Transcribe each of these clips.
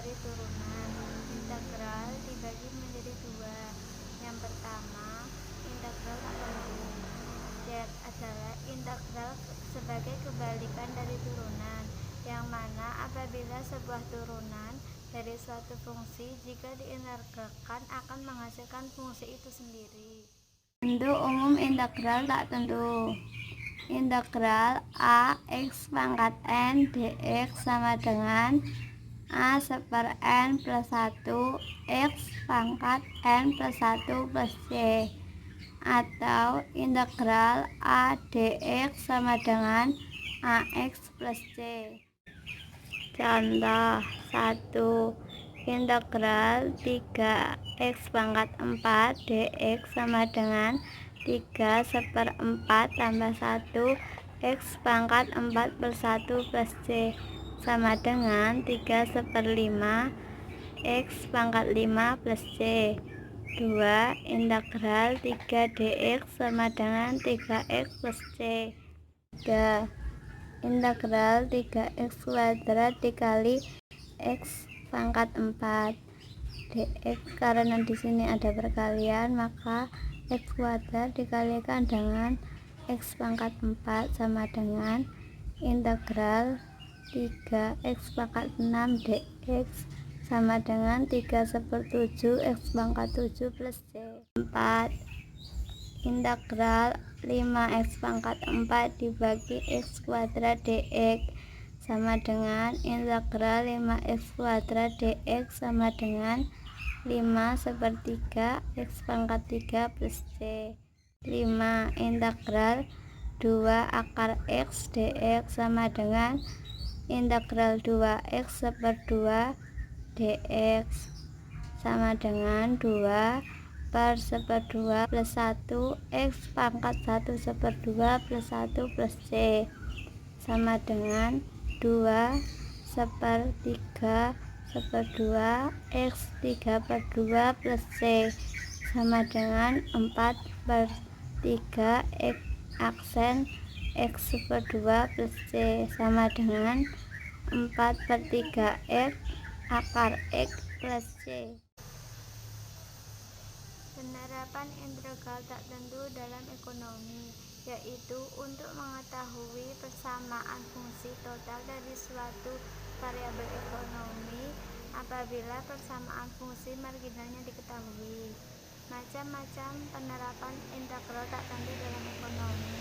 dari turunan. Integral dibagi menjadi dua. Yang pertama, integral tak tentu. Z adalah integral sebagai kebalikan dari turunan, yang mana apabila sebuah turunan dari suatu fungsi jika diintegralkan akan menghasilkan fungsi itu sendiri. Bentuk umum integral tak tentu. Integral a x pangkat n dx sama dengan a seper n plus 1 x pangkat n plus 1 plus c, atau integral a dx sama dengan ax plus c. Contoh 1. Integral 3x pangkat 4 dx sama dengan 3 seperempat tambah 1 x pangkat 4 per 1 plus c sama dengan 3 seperlima x pangkat 5 plus c. 2. Integral 3 dx sama dengan 3x plus c. 3. Integral 3x kuadrat dikali x pangkat 4 dx. Karena di sini ada perkalian, maka x kuadrat dikalikan dengan x pangkat 4 sama dengan integral 3x pangkat 6 dx sama dengan 3 seper 7 x pangkat 7 plus c. 4. Integral 5x pangkat 4 dibagi x kuadrat dx sama dengan integral 5x kuadrat dx sama dengan 5 sepertiga x pangkat 3 plus c. 5. Integral 2 akar x dx sama dengan integral 2x seper 2 dx sama dengan 2 per seper 2 plus 1 x pangkat 1 seper 2 plus 1 plus c sama dengan 2 seper 3 seper 2 x 3 per 2 plus c sama dengan 4 per 3 x aksen x seper 2 plus c sama dengan 4 per 3 x akar x plus c. Penerapan integral tak tentu dalam ekonomi, yaitu untuk mengetahui persamaan fungsi total dari suatu variabel ekonomi apabila persamaan fungsi marginalnya diketahui. Macam-macam penerapan integral tak tentu dalam ekonomi.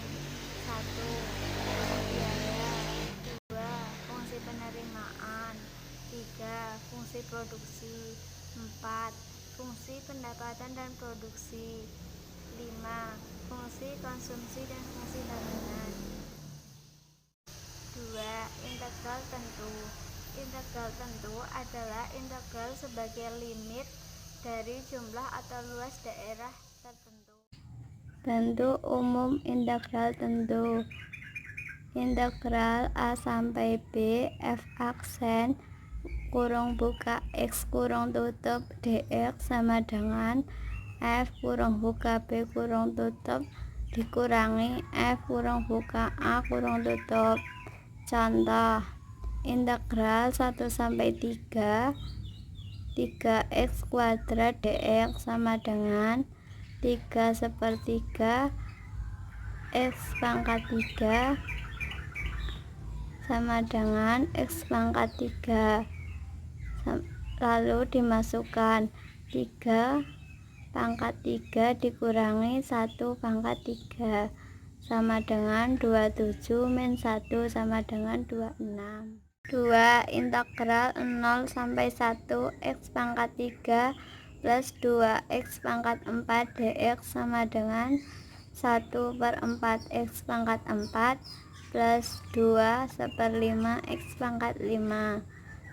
1. Fungsi biaya. 2. Fungsi penerimaan. 3. Fungsi produksi. 4. Fungsi pendapatan dan produksi. 5. Fungsi konsumsi dan fungsi bangunan. 2. Integral tentu. Integral tentu adalah integral sebagai limit dari jumlah atau luas daerah tertentu. Bentuk umum integral tentu. Integral A sampai B f aksen kurung buka x kurung tutup dx sama dengan f kurung buka b kurung tutup dikurangi f kurung buka a kurung tutup. Contoh, integral 1 sampai 3 3x kuadrat dx sama dengan 3 sepertiga x pangkat 3 sama dengan x pangkat 3. Lalu dimasukkan 3 pangkat 3 dikurangi 1 pangkat 3 sama dengan 27 min 1 sama dengan 26. 2. Integral 0 sampai 1 x pangkat 3 plus 2x pangkat 4 dx sama dengan 1 per 4 x pangkat 4 plus 2 seperlima x pangkat 5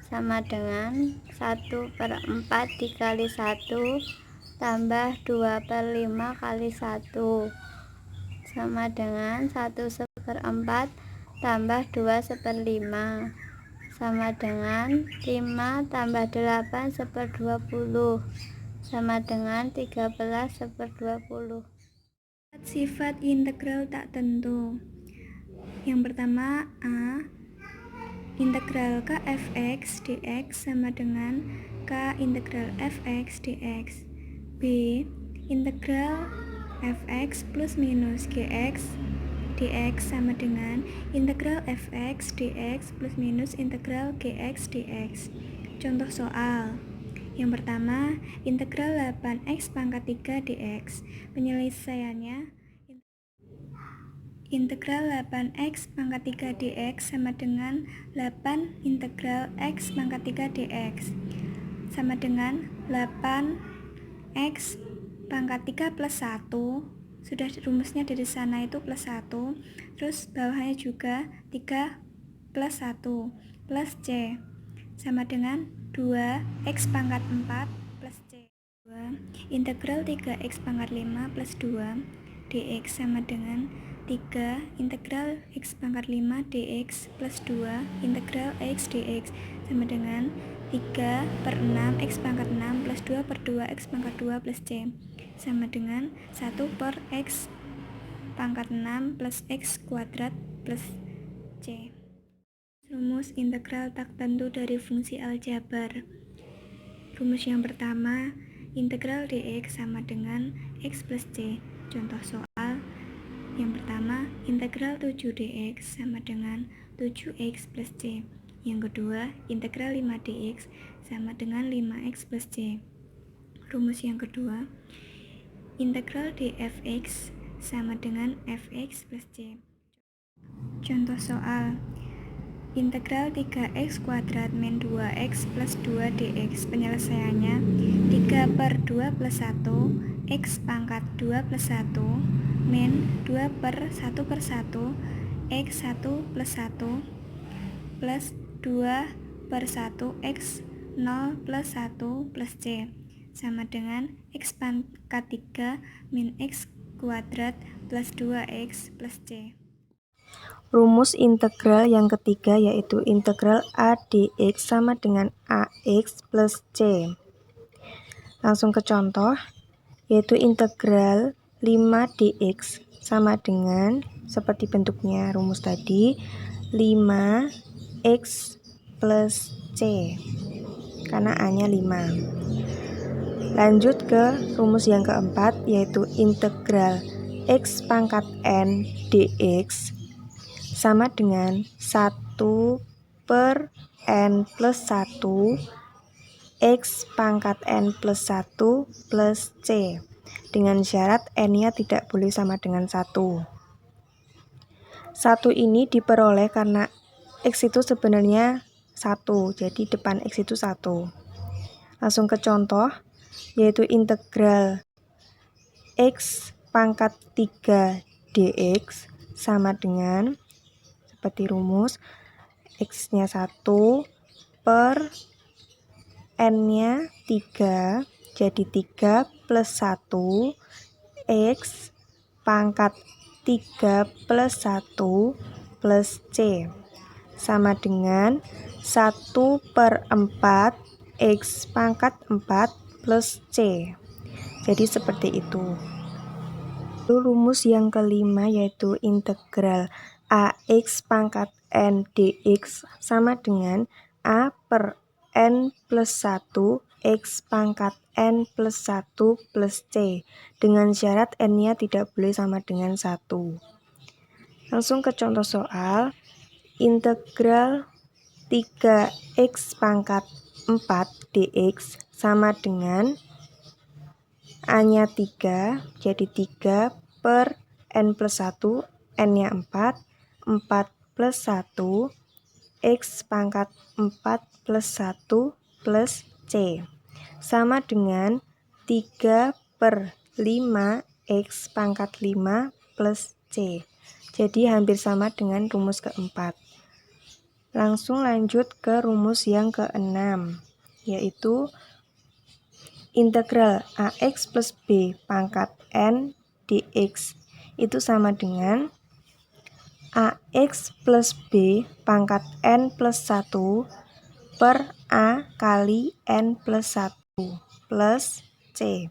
sama dengan 1 per 4 dikali 1 tambah 2 per 5 kali 1 sama dengan 1 seperempat tambah 2 seperlima sama dengan 5 tambah 8 seper 20 sama dengan 13 seper 20. Sifat integral tak tentu. Yang pertama, A. Integral K fx dx sama dengan K integral fx dx. B. Integral fx plus minus gx dx sama dengan integral fx dx plus minus integral gx dx. Contoh soal. Yang pertama, integral 8x pangkat 3 dx. Penyelesaiannya integral 8x pangkat 3 dx sama dengan 8 integral x pangkat 3 dx sama dengan 8x pangkat 3 plus 1. Sudah rumusnya dari sana itu plus 1. Terus bawahnya juga 3 plus 1 plus c sama dengan 2x pangkat 4 plus c. 2. Integral 3x pangkat 5 plus 2 dx sama dengan 3 integral x pangkat 5 dx plus 2 integral x dx sama dengan 3 per 6 x pangkat 6 plus 2 per 2 x pangkat 2 plus c sama dengan 1 per x pangkat 6 plus x kuadrat plus c. Rumus integral tak tentu dari fungsi aljabar. Rumus yang pertama, integral dx sama dengan x plus c. Contoh soal yang pertama, integral 7 dx sama dengan 7x plus c. Yang kedua, integral 5 dx sama dengan 5x plus c. Rumus yang kedua, integral dfx sama dengan fx plus c. Contoh soal, integral 3x kuadrat min 2x plus 2 dx. Penyelesaiannya 3 per 2 plus 1 x pangkat 2 plus 1 min 2 per 1 per 1 x 1 plus 1 plus 2 per 1 x 0 plus 1 plus c sama dengan x pangkat 3 min x kuadrat plus 2x plus c. Rumus integral yang ketiga yaitu integral a dx sama dengan ax plus c. Langsung ke contoh, yaitu integral 5 dx sama dengan seperti bentuknya rumus tadi 5x plus c karena a nya 5. Lanjut ke rumus yang keempat yaitu integral x pangkat n dx sama dengan 1 per n plus 1 x pangkat n plus 1 plus c dengan syarat n-nya tidak boleh sama dengan 1. 1 ini diperoleh karena x itu sebenarnya 1, jadi depan x itu 1. Langsung ke contoh, yaitu integral x pangkat 3 dx sama dengan seperti rumus x-nya 1 per n-nya 3, jadi 3 plus 1 x pangkat 3 plus 1 plus c sama dengan 1 per 4 x pangkat 4 plus c. Jadi seperti itu. Rumus yang kelima yaitu integral ax pangkat n dx sama dengan a per n plus 1 x pangkat n plus 1 plus c dengan syarat n-nya tidak boleh sama dengan 1. Langsung ke contoh soal, integral 3x pangkat 4 dx sama dengan a-nya 3, jadi 3 per n plus 1, n-nya 4, 4 plus 1, x pangkat 4 plus 1 plus c sama dengan 3 per 5 x pangkat 5 plus c. Jadi hampir sama dengan rumus keempat. Langsung lanjut ke rumus yang keenam, yaitu integral ax plus b pangkat n dx itu sama dengan ax plus b pangkat n plus 1 per a kali n plus 1 plus c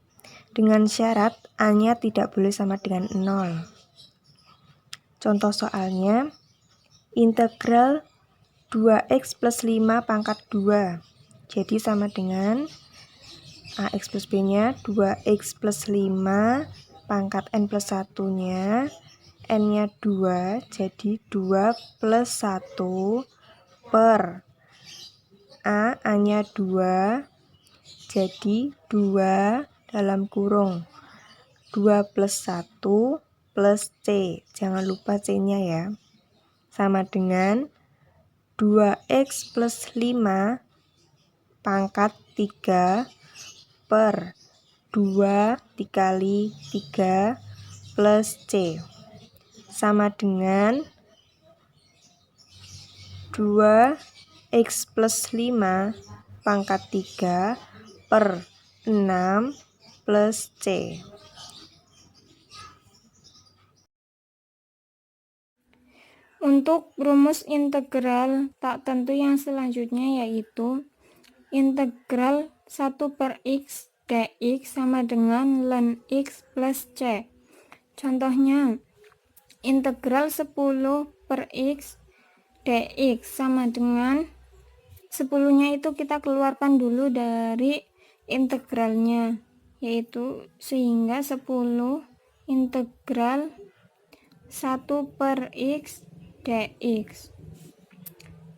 dengan syarat a-nya tidak boleh sama dengan 0. Contoh soalnya, integral 2x plus 5 pangkat 2. Jadi sama dengan AX plus B-nya 2x plus 5 pangkat N plus 1-nya. N-nya 2, jadi 2 plus 1 per A-nya 2, jadi 2 dalam kurung 2 plus 1 plus C. Jangan lupa C-nya ya. Sama dengan 2x plus 5 pangkat 3 per 2 dikali 3 plus C. Sama dengan 2x plus 5 pangkat 3 per 6 plus C. Untuk rumus integral tak tentu yang selanjutnya yaitu integral 1 per x dx sama dengan ln x plus c. Contohnya, integral 10 per x dx sama dengan 10-nya itu kita keluarkan dulu dari integralnya, yaitu sehingga 10 integral 1 per x dx.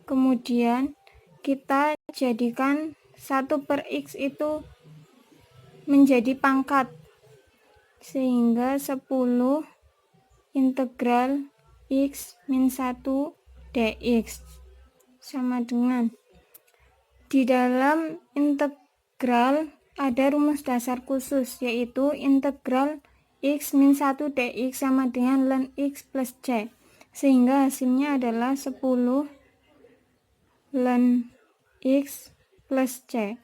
Kemudian kita jadikan 1 per x itu menjadi pangkat, sehingga 10 integral x min 1 dx sama dengan, di dalam integral ada rumus dasar khusus, yaitu integral x min 1 dx sama dengan ln x plus c, sehingga hasilnya adalah 10 ln x plus c.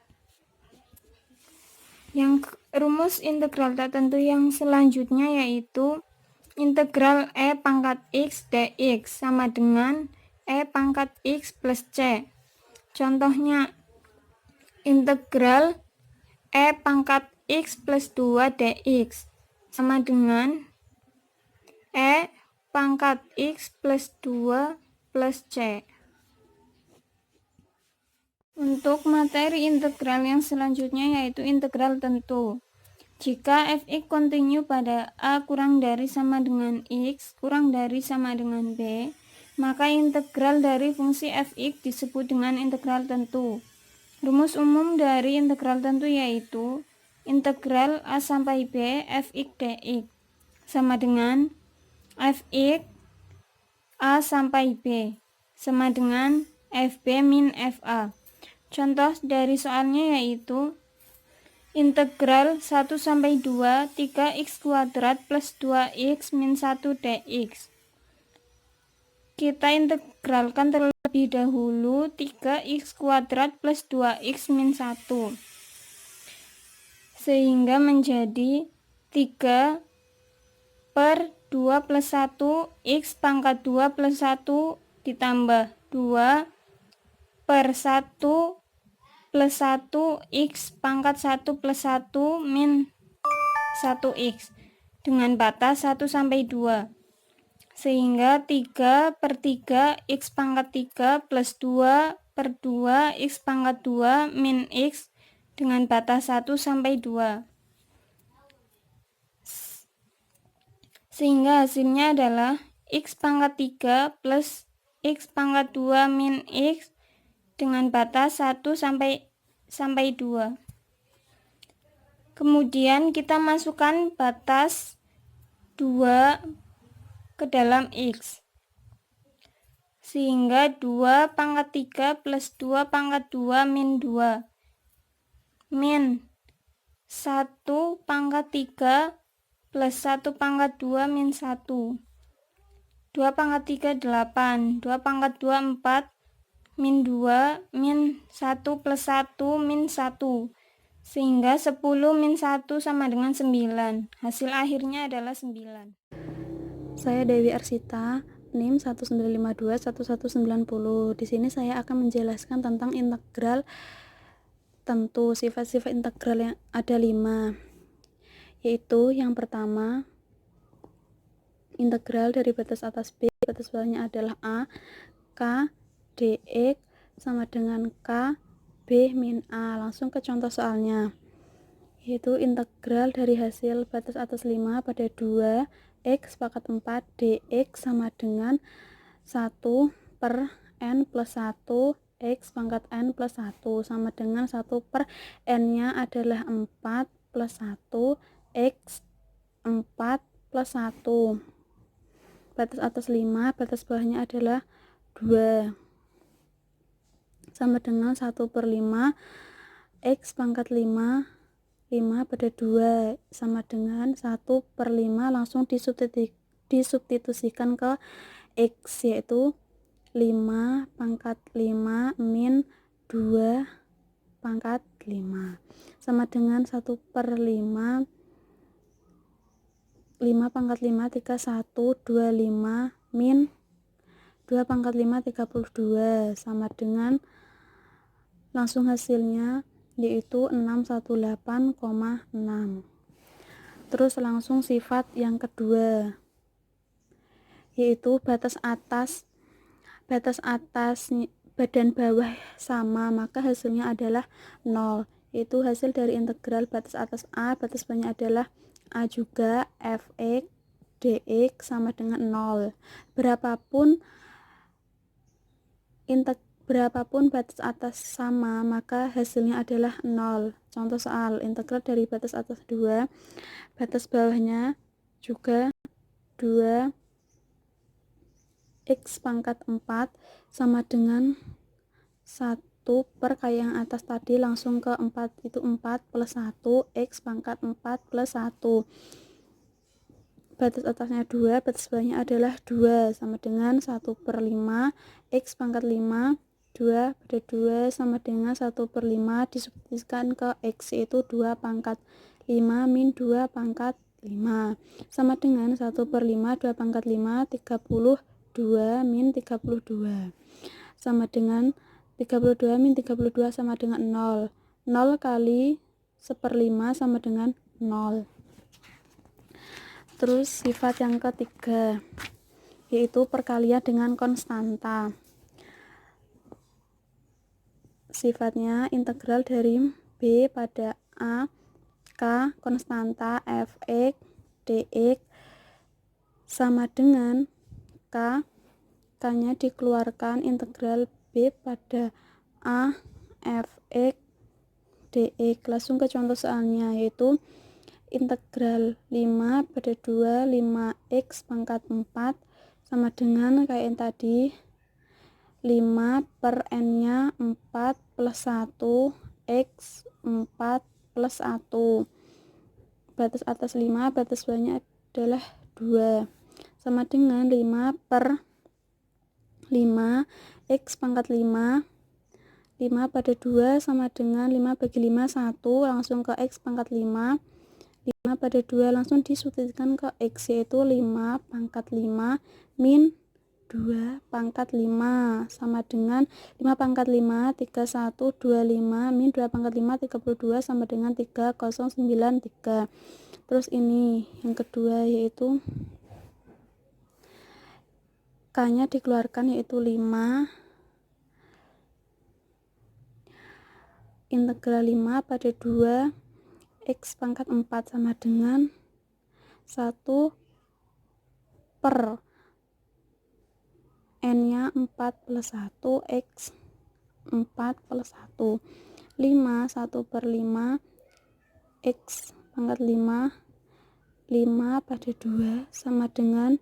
Yang rumus integral tak tentu yang selanjutnya yaitu integral e pangkat x dx sama dengan e pangkat x plus c. Contohnya, integral e pangkat x plus 2 dx sama dengan e pangkat x plus 2 plus c. Untuk materi integral yang selanjutnya yaitu integral tentu. Jika fx kontinu pada a kurang dari sama dengan x kurang dari sama dengan b, maka integral dari fungsi fx disebut dengan integral tentu. Rumus umum dari integral tentu yaitu integral a sampai b fx dx sama dengan fx a sampai b sama dengan fb min fa. Contoh dari soalnya yaitu integral 1 sampai 2 3x kuadrat plus 2x min 1 dx. Kita integralkan terlebih dahulu 3x kuadrat plus 2x min 1, sehingga menjadi 3 per 2 plus 1 x pangkat 2 plus 1 ditambah 2 per 1 plus 1 x pangkat 1 plus 1 min 1x dengan batas 1 sampai 2, sehingga 3 per 3 x pangkat 3 plus 2 per 2 x pangkat 2 min x dengan batas 1 sampai 2, sehingga hasilnya adalah x pangkat 3 plus x pangkat 2 min x dengan batas 1 sampai 2. Kemudian kita masukkan batas 2 ke dalam x, sehingga 2 pangkat 3 plus 2 pangkat 2 min 2 min 1 pangkat 3 plus 1 pangkat 2 min 1. 2 pangkat 3 8, 2 pangkat 2 4 min 2 min 1 plus 1 min 1, sehingga 10 min 1 sama dengan 9. Hasil akhirnya adalah 9. Saya Dewi Arsita, NIM 195211990. Di sini saya akan menjelaskan tentang integral tentu. Sifat-sifat integral yang ada 5, yaitu yang pertama, integral dari batas atas B, batas bawahnya adalah A, K, dx sama dengan K B min A. Langsung ke contoh soalnya, yaitu integral dari hasil batas atas 5 pada 2 X pangkat 4 dx sama dengan 1 per N plus 1 X pangkat N plus 1 sama dengan 1 per N nya adalah 4 plus 1 X 4 plus 1. Batas atas 5, batas bawahnya adalah 2 sama dengan 1 per 5 X pangkat 5 pada 2 sama dengan 1 per 5, langsung disubstitusikan ke X, yaitu 5 pangkat 5 min 2 pangkat 5 sama dengan 1 per 5 pangkat 5 31 25 min 2 pangkat 5 32 sama dengan, langsung hasilnya yaitu 618,6. Terus langsung sifat yang kedua, yaitu batas atas badan bawah sama, maka hasilnya adalah 0, yaitu hasil dari integral batas atas A, batas bawahnya adalah A juga, fx dx sama dengan 0. Berapapun batas atas sama, maka hasilnya adalah 0. Contoh soal, integral dari batas atas 2, batas bawahnya juga 2 X pangkat 4 sama dengan 1 per kayak yang atas tadi, langsung ke 4, itu 4 plus 1 X pangkat 4 plus 1. Batas atasnya 2, batas bawahnya adalah 2 sama dengan 1 per 5 X pangkat 5 2 pada 2 sama dengan 1 per 5 disubstitusikan ke X, yaitu 2 pangkat 5 min 2 pangkat 5 sama dengan 1 per 5 2 pangkat 5 32 min 32 sama dengan 32 min 32 sama dengan 0. 0 kali 1/5 sama dengan 0. Terus sifat yang ketiga, yaitu perkalian dengan konstanta. Sifatnya integral dari B pada A K konstanta fx dx sama dengan K nya dikeluarkan, integral B pada A fx dx. Langsung ke contoh soalnya, yaitu integral 5 pada 2 5x pangkat 4 sama dengan kayak yang tadi 5 per N nya 4 plus 1 X 4 plus 1. Batas atas 5, batas bawahnya adalah 2 sama dengan 5 per 5 X pangkat 5 pada 2 sama dengan 5 bagi 5 1, langsung ke X pangkat 5 pada 2, langsung disubstitusikan ke X, yaitu 5 pangkat 5 min 2 pangkat 5 sama dengan 5 pangkat 5 31 25 min 2 pangkat 5 32 sama dengan 3093. Terus ini yang kedua, yaitu K nya dikeluarkan, yaitu 5 integral 5 pada 2 X pangkat 4 sama dengan 1 per N nya 4 plus 1 X 4 plus 1. 5 1 per 5 X pangkat 5 pada 2 sama dengan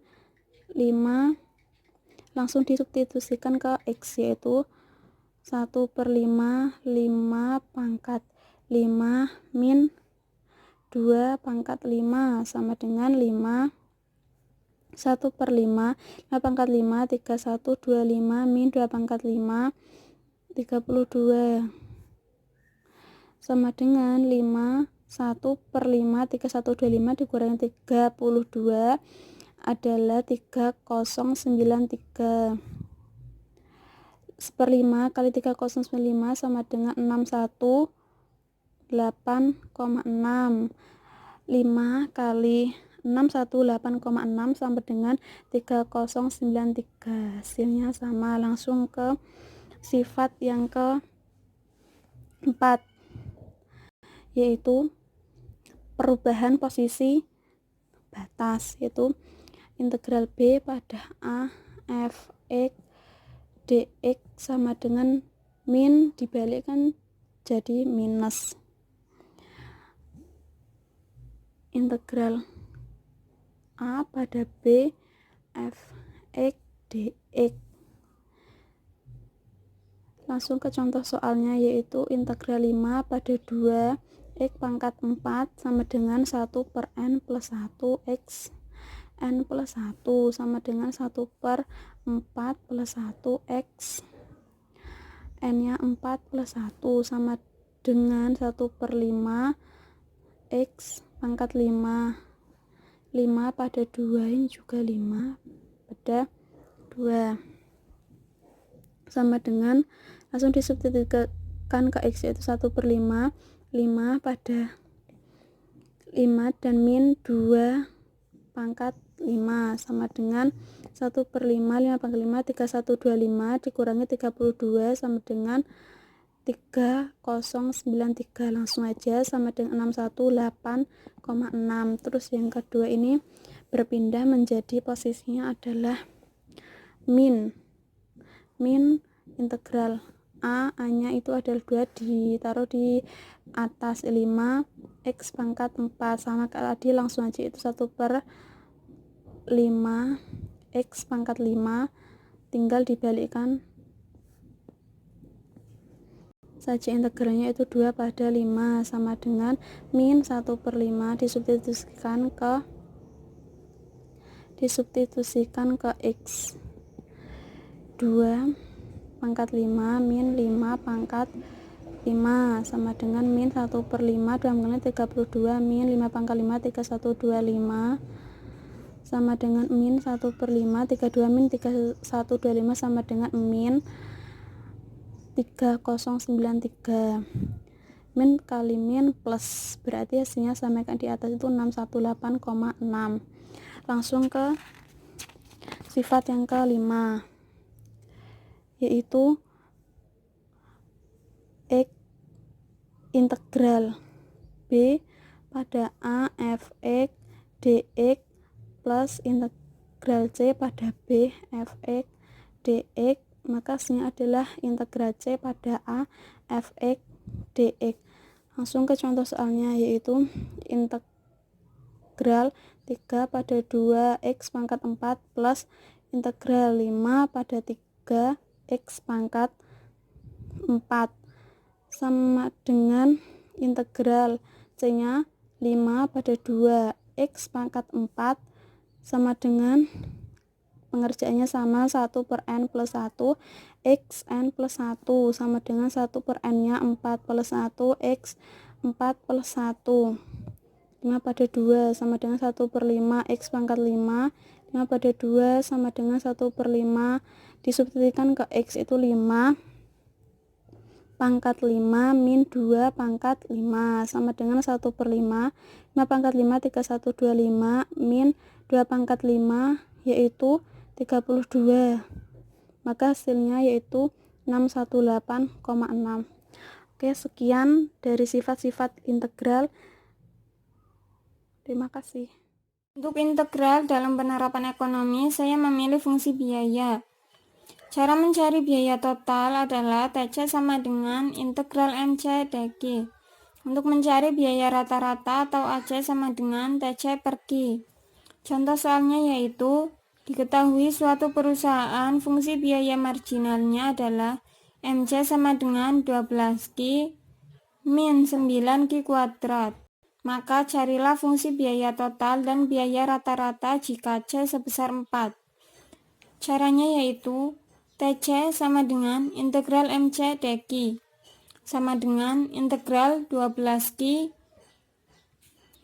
5, langsung disubstitusikan ke X, yaitu 1 per 5 pangkat 5 min 2 pangkat 5 sama dengan 5 1 per 5 pangkat 5 31 25 min 2 pangkat 5 32 sama dengan 5 1 per 5 31 25 dikurangi 32 adalah 3093. 1/5 kali 3095 sama dengan 618,6. 5 kali 618,6 sama dengan 3093. Hasilnya sama. Langsung ke sifat yang keempat, yaitu perubahan posisi batas, yaitu integral B pada A f x dx sama dengan min dibalikkan jadi minus integral A pada B f x dx. Langsung ke contoh soalnya, yaitu integral 5 pada 2 x pangkat 4 sama dengan 1 per n plus 1 x n plus 1 sama dengan 1 per 4 plus 1 x n nya 4 plus 1 sama dengan 1 per 5 x pangkat 5 pada 2, ini juga 5 pada 2 sama dengan, langsung disubstitusikan ke x, yaitu 1 per 5 pada 5 dan min 2 pangkat 5 sama dengan 1 per 5 pangkat 5 3125 dikurangi 32 sama dengan 3093. Langsung aja sama dengan 618,6. Terus yang kedua ini berpindah menjadi posisinya adalah min integral A nya itu adalah 2 ditaruh di atas 5 x pangkat 4 sama tadi, langsung aja itu 1 per 5 x pangkat 5 tinggal dibalikkan saja integralnya, itu 2 pada 5 sama dengan min 1 per 5 disubstitusikan ke x 2 pangkat 5 min 5 pangkat 5 sama dengan min 1 per 5 2 kali 32 min 5 pangkat 5 3125 sama dengan min 1 per 5 32 min 3125 sama dengan min 3093. Min kali min plus, berarti hasilnya sama kan di atas itu 618,6. Langsung ke sifat yang kelima, yaitu x integral B pada A f x dx plus integral C pada B f x dx, maka hasilnya adalah integral C pada A f x dx. Langsung ke contoh soalnya, yaitu integral 3 pada 2 x pangkat 4 plus integral 5 pada 3 x pangkat 4 sama dengan integral C nya 5 pada 2 x pangkat 4 sama dengan pengerjaannya sama 1 per n plus 1 x n plus 1 sama dengan 1 per n nya 4 plus 1 x 4 plus 1 5 pada 2 sama dengan 1 per 5 x pangkat 5 5 pada 2 sama dengan 1 per 5 disubstitusikan ke x, itu 5 pangkat 5 min 2 pangkat 5 sama dengan 1 per 5 5 pangkat 5 3125 min 2 pangkat 5 yaitu 32, maka hasilnya yaitu 618,6. Oke, sekian dari sifat-sifat integral. Terima kasih. Untuk integral dalam penerapan ekonomi, saya memilih fungsi biaya. Cara mencari biaya total adalah TC sama dengan integral MC dq. Untuk mencari biaya rata-rata atau AC sama dengan TC per Q. Contoh soalnya yaitu, diketahui suatu perusahaan fungsi biaya marginalnya adalah MC sama dengan 12Q min 9Q kuadrat. Maka carilah fungsi biaya total dan biaya rata-rata jika C sebesar 4. Caranya yaitu TC sama dengan integral MC dq sama dengan integral 12Q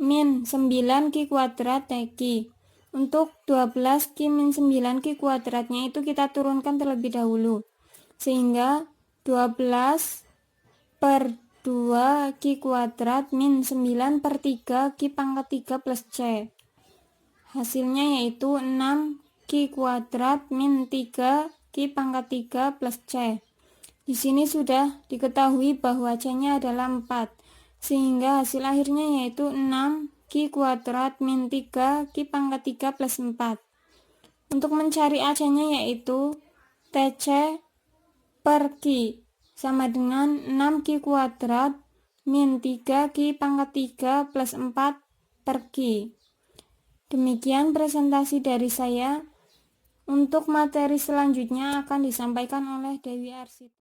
min 9Q kuadrat dq. Untuk 12Q min 9Q kuadratnya itu kita turunkan terlebih dahulu, sehingga 12 per 2 Q kuadrat min 9 per 3 Q pangkat 3 plus C. Hasilnya yaitu 6Q kuadrat min 3Q pangkat 3 plus C. Di sini sudah diketahui bahwa C-nya adalah 4, sehingga hasil akhirnya yaitu 6Q kuadrat min 3Q pangkat 3 plus 4. Untuk mencari AC-nya yaitu TC per Q sama dengan 6Q kuadrat min 3Q pangkat 3 plus 4 per Q. Demikian presentasi dari saya. Untuk materi selanjutnya akan disampaikan oleh Dewi Arsita.